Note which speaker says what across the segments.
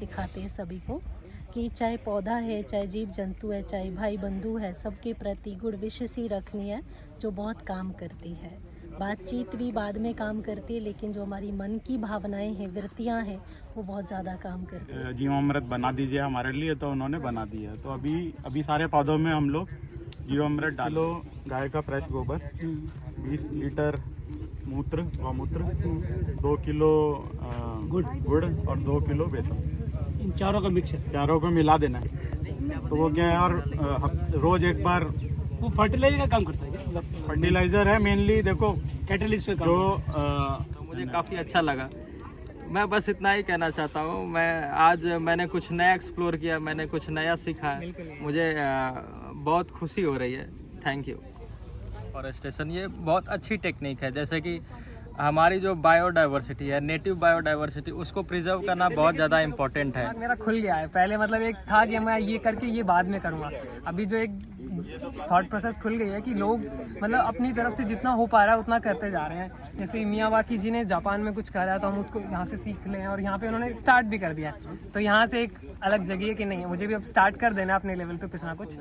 Speaker 1: सिखाते हैं सभी को कि चाहे पौधा है, चाहे जीव जंतु है, चाहे भाई बंधु है, सबके प्रति गुड विशेष ही रखनी है, जो बहुत काम करती है। बातचीत भी बाद में काम करती है, लेकिन जो हमारी मन की भावनाएं हैं, वृत्तियां हैं, वो बहुत ज़्यादा काम करती है।
Speaker 2: जीवामृत बना दीजिए हमारे लिए, तो उन्होंने बना दिया। तो अभी सारे पौधों में हम लोग जीवामृत डालो। गाय का फ्रेश गोबर, 20 लीटर मूत्र गौमूत्र, 2 किलो गुड़ और 2 किलो बेसन,
Speaker 3: इन चारों का मिक्सचर,
Speaker 2: चारों को मिला देना है। तो वो क्या है, और रोज एक बार
Speaker 3: वो फर्टिलाइजर का काम करता है क्या?
Speaker 2: फर्टिलाइजर है मेनली। देखो
Speaker 3: कैटलिस्ट पे काम
Speaker 2: जो
Speaker 4: तो मुझे काफ़ी अच्छा लगा। मैं बस इतना ही कहना चाहता हूँ। मैंने कुछ नया एक्सप्लोर किया, मैंने कुछ नया सीखा है, मुझे बहुत खुशी हो रही है। Thank you. फॉरेस्टेशन ये बहुत अच्छी टेक्निक है, जैसे कि हमारी जो बायोडाइवर्सिटी है, नेटिव बायोडाइवर्सिटी, उसको प्रिजर्व करना बहुत ज़्यादा इम्पोर्टेंट है।
Speaker 5: मेरा खुल गया है। पहले मतलब एक था कि मैं ये करके ये बाद में करूँगा, अभी जो एक थॉट प्रोसेस खुल गई है कि लोग मतलब अपनी तरफ से जितना हो पा रहा है उतना करते जा रहे हैं। जैसे मियावाकी जी ने जापान में कुछ करा है, तो हम उसको यहाँ से सीख लें, और यहाँ पे उन्होंने स्टार्ट भी कर दिया है। तो यहाँ से एक अलग जगह है कि नहीं, मुझे भी अब स्टार्ट कर देना अपने लेवल पे कुछ ना कुछ।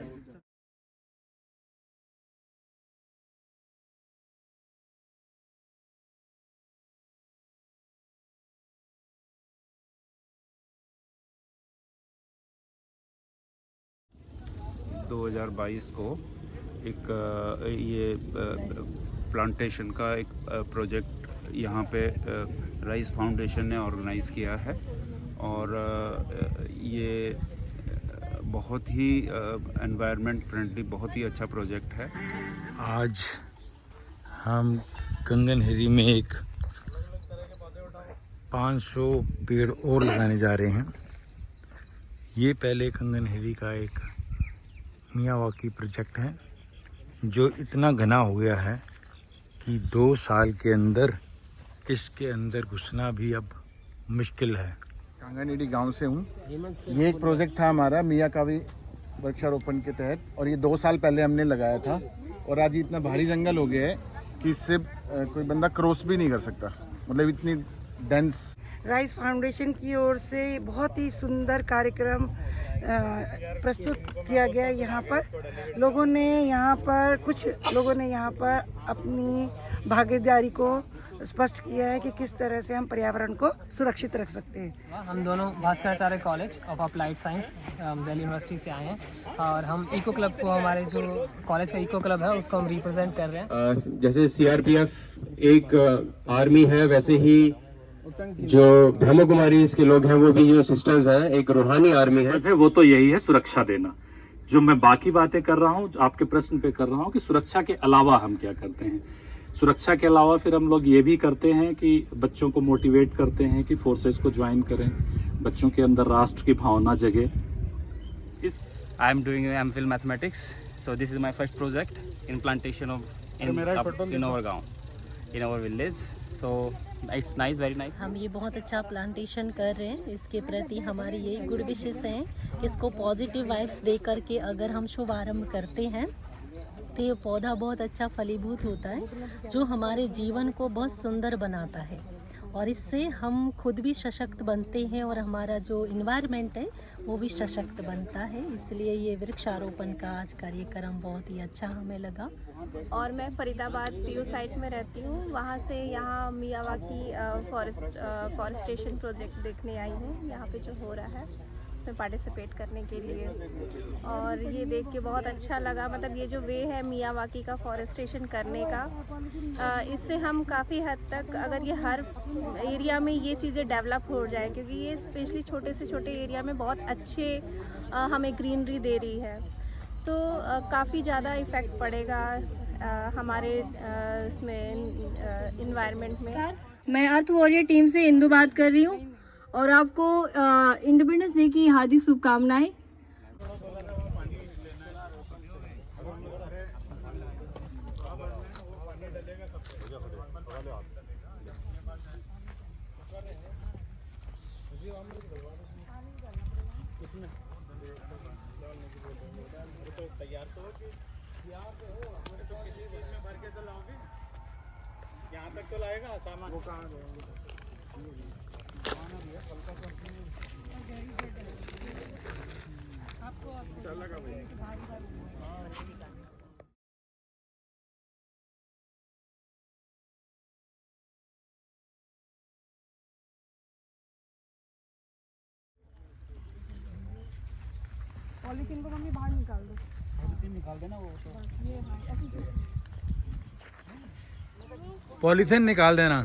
Speaker 6: 2022 को एक ये प्लांटेशन का एक प्रोजेक्ट यहाँ पे राइस फाउंडेशन ने ऑर्गेनाइज़ किया है, और ये बहुत ही एनवायरनमेंट फ्रेंडली, बहुत ही अच्छा प्रोजेक्ट है।
Speaker 7: आज हम कंगनहेरी में एक 500 पेड़ और लगाने जा रहे हैं। ये पहले कंगनहेरी का एक मियावाकी प्रोजेक्ट है, जो इतना घना हो गया है कि 2 साल के अंदर इसके अंदर घुसना भी अब मुश्किल है।
Speaker 8: कांगानेडी गांव से हूँ। ये एक प्रोजेक्ट था हमारा मियावाकी वृक्षारोपण के तहत, और ये 2 साल पहले हमने लगाया था। और आज इतना भारी जंगल हो गया है कि इससे कोई बंदा क्रॉस भी नहीं कर सकता, मतलब इतनी डेंस।
Speaker 9: राइस फाउंडेशन की ओर से बहुत ही सुंदर कार्यक्रम प्रस्तुत किया गया। यहाँ पर कुछ लोगों ने यहाँ पर अपनी भागीदारी को स्पष्ट किया है कि किस तरह से हम पर्यावरण को सुरक्षित रख सकते हैं।
Speaker 5: हम दोनों Bhaskaracharya college of applied science Delhi university से आए हैं, और हम इको क्लब को, हमारे जो कॉलेज का इको क्लब है, उसको हम रिप्रेजेंट कर रहे हैं।
Speaker 10: जैसे सीआरपीएफ एक आर्मी है, वैसे ही जो ब्रह्म कुमारी इसके लोग हैं, वो भी जो सिस्टर्स हैं, एक रूहानी आर्मी है।
Speaker 2: वो तो यही है, सुरक्षा देना। जो मैं बाकी बातें कर रहा हूँ, आपके प्रश्न पे कर रहा हूँ कि सुरक्षा के अलावा हम क्या करते हैं। सुरक्षा के अलावा फिर हम लोग ये भी करते हैं कि बच्चों को मोटिवेट करते हैं कि फोर्सेस को ज्वाइन करें, बच्चों के अंदर राष्ट्र की भावना जगे।
Speaker 4: I am doing MPhil mathematics, so this is my first project in plantation of in our गांव, in our village. So it's nice, very nice.
Speaker 1: हम ये बहुत अच्छा प्लांटेशन कर रहे हैं। इसके प्रति हमारी यही गुड विशेष हैं कि इसको पॉजिटिव वाइब्स दे करके अगर हम शुभारंभ करते हैं तो ये पौधा बहुत अच्छा फलीभूत होता है, जो हमारे जीवन को बहुत सुंदर बनाता है, और इससे हम खुद भी सशक्त बनते हैं और हमारा जो इन्वायरमेंट है वो भी सशक्त बनता है। इसलिए ये वृक्षारोपण का आज कार्यक्रम बहुत ही अच्छा हमें लगा।
Speaker 11: और मैं फरीदाबाद पीयू साइट में रहती हूँ, वहाँ से यहाँ मियावाकी फॉरेस्टेशन प्रोजेक्ट देखने आई हूँ। यहाँ पे जो हो रहा है उसमें पार्टिसिपेट करने के लिए, और ये देख के बहुत अच्छा लगा। मतलब ये जो वे है मियावाकी का फॉरेस्टेशन करने का, इससे हम काफ़ी हद तक, अगर ये हर एरिया में ये चीज़ें डेवलप हो जाए, क्योंकि ये स्पेशली छोटे से छोटे एरिया में बहुत अच्छे हमें ग्रीनरी दे रही है, तो काफ़ी ज़्यादा इफ़ेक्ट पड़ेगा हमारे इसमें इन्वायरमेंट में।
Speaker 12: मैं अर्थ वॉरियर टीम से इंदु बात कर रही हूँ, और आपको इंडिपेंडेंस डे की हार्दिक शुभकामनाएं।
Speaker 2: यहाँ तक तो लाएगा सामान, वो कहाँ
Speaker 5: पॉलीथीन को मम्मी बाहर निकाल दो।
Speaker 7: पॉलीथिन निकाल देना।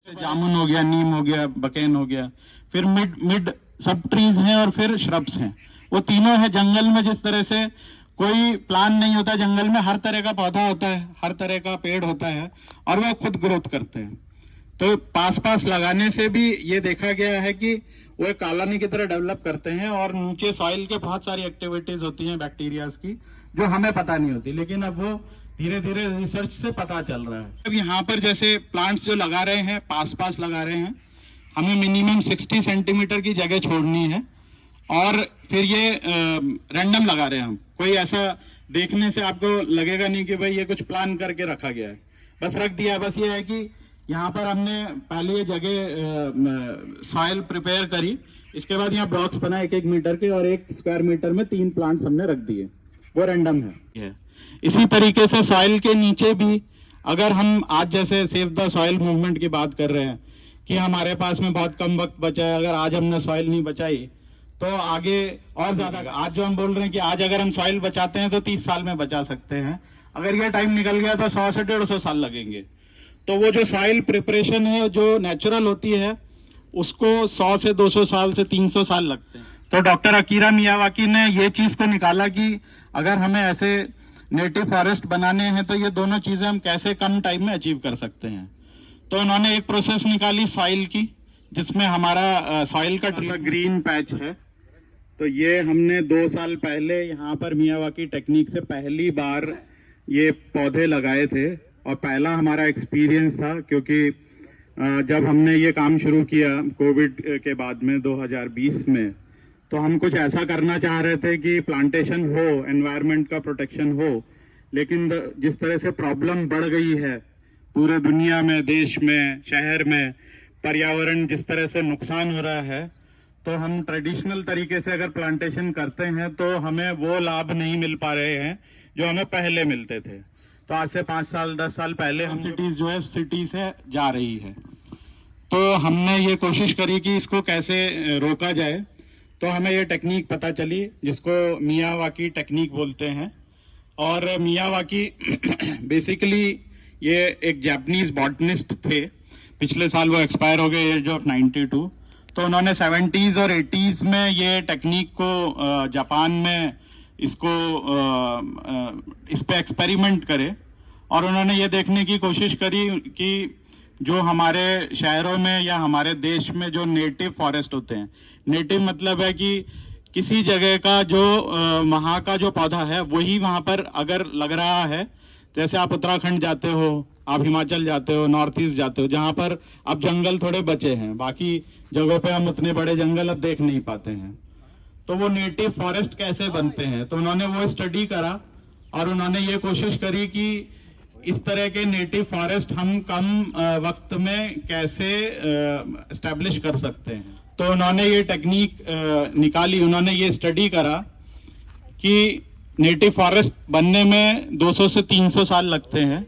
Speaker 8: जामुन हो गया, नीम हो गया, बकेन हो गया, फिर मिड सब ट्रीज हैं और फिर श्रब्स हैं। वो तीनों है जंगल में। जिस तरह से कोई प्लान नहीं होता जंगल में, हर तरह का पौधा होता है, हर तरह का पेड़ होता है और वो खुद ग्रोथ करते हैं। तो पास पास लगाने से भी ये देखा गया है कि वो एक कॉलोनी की तरह डेवलप करते हैं और नीचे सॉइल के बहुत सारी एक्टिविटीज होती हैं बैक्टीरियाज की, जो हमें पता नहीं होती, लेकिन अब वो धीरे धीरे रिसर्च से पता चल रहा है। अब यहाँ पर जैसे प्लांट्स जो लगा रहे हैं, पास पास लगा रहे हैं, हमें मिनिमम 60 सेंटीमीटर की जगह छोड़नी है और फिर ये रैंडम लगा रहे हैं हम। कोई ऐसा देखने से आपको लगेगा नहीं कि भाई ये कुछ प्लान करके रखा गया है, बस रख दिया है। बस ये है कि यहाँ पर हमने पहले ये जगह सॉइल प्रिपेयर करी, इसके बाद यहाँ ब्लॉक्स बनाए 1-1 मीटर के और 1 स्क्वायर मीटर में 3 प्लांट्स हमने रख दिए, वो रैंडम है। इसी तरीके से सॉइल के नीचे भी अगर हम आज जैसे सेव द सॉइल मूवमेंट की बात कर रहे हैं कि हमारे पास में बहुत कम वक्त बचा है, अगर आज हमने सॉइल नहीं बचाई तो आगे और ज्यादा। आज जो हम बोल रहे हैं कि आज अगर हम सॉइल बचाते हैं तो 30 साल में बचा सकते हैं, अगर ये टाइम निकल गया तो 100 से 150 साल लगेंगे। तो वो जो सॉइल प्रिपरेशन है जो नेचुरल होती है उसको 100 से 200 साल से 300 साल लगते हैं। तो डॉक्टर अकीरा मियावाकी ने ये चीज को निकाला कि अगर हमें ऐसे नेटिव फॉरेस्ट बनाने हैं तो ये दोनों चीजें हम कैसे कम टाइम में अचीव कर सकते हैं। तो उन्होंने एक प्रोसेस निकाली सॉइल की, जिसमें हमारा सॉइल का ग्रीन पैच है। तो ये हमने 2 साल पहले यहाँ पर मियावाकी टेक्निक से पहली बार ये पौधे लगाए थे और पहला हमारा एक्सपीरियंस था, क्योंकि जब हमने ये काम शुरू किया कोविड के बाद में 2020 में, तो हम कुछ ऐसा करना चाह रहे थे कि प्लांटेशन हो, एनवायरनमेंट का प्रोटेक्शन हो, लेकिन जिस तरह से प्रॉब्लम बढ़ गई है पूरे दुनिया में, देश में, शहर में, पर्यावरण जिस तरह से नुकसान हो रहा है, तो हम ट्रेडिशनल तरीके से अगर प्लांटेशन करते हैं तो हमें वो लाभ नहीं मिल पा रहे हैं जो हमें पहले मिलते थे। तो आज से 5 साल 10 साल पहले हम सिटीज जो है सिटी से जा रही है, तो हमने ये कोशिश करी कि इसको कैसे रोका जाए। तो हमें ये टेक्निक पता चली जिसको मियावाकी टेक्निक बोलते हैं। और मियावाकी बेसिकली ये एक जापानीज बॉटनिस्ट थे, पिछले साल वो एक्सपायर हो गए एज ऑफ 92। तो उन्होंने 70s और 80s में ये टेक्निक को जापान में इसको इस पे एक्सपेरिमेंट करे और उन्होंने ये देखने की कोशिश करी कि जो हमारे शहरों में या हमारे देश में जो नेटिव फॉरेस्ट होते हैं, नेटिव मतलब है कि किसी जगह का जो वहाँ का जो पौधा है वही वहाँ पर अगर लग रहा है, जैसे आप उत्तराखंड जाते हो, आप हिमाचल जाते हो, नॉर्थ ईस्ट जाते हो, जहाँ पर अब जंगल थोड़े बचे हैं, बाकी जगहों पे हम उतने बड़े जंगल अब देख नहीं पाते हैं। तो वो नेटिव फॉरेस्ट कैसे बनते हैं, तो उन्होंने वो स्टडी करा और उन्होंने ये कोशिश करी कि इस तरह के नेटिव फॉरेस्ट हम कम वक्त में कैसे एस्टेब्लिश कर सकते हैं। तो उन्होंने ये टेक्निक निकाली, उन्होंने ये स्टडी करा कि नेटिव फॉरेस्ट बनने में 200 से 300 साल लगते हैं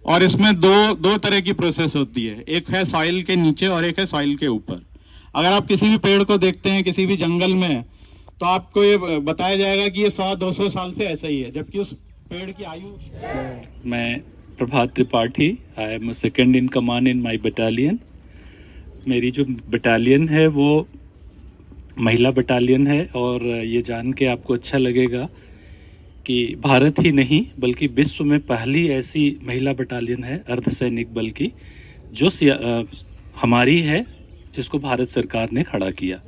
Speaker 8: और इसमें दो तरह की प्रोसेस होती है, एक है सॉइल के नीचे और एक है सॉइल के ऊपर। अगर आप किसी भी पेड़ को देखते हैं किसी भी जंगल में, तो आपको ये बताया जाएगा कि ये 100-200 साल से ऐसा ही है, जबकि उस पेड़ की आयु।
Speaker 2: मैं Prabhat Tripathi, I am second in command in my battalion. मेरी जो बटालियन है वो महिला बटालियन है और ये जान के आपको अच्छा लगेगा कि भारत ही नहीं बल्कि विश्व में पहली ऐसी महिला बटालियन है अर्धसैनिक बल की जो हमारी है, जिसको भारत सरकार ने खड़ा किया।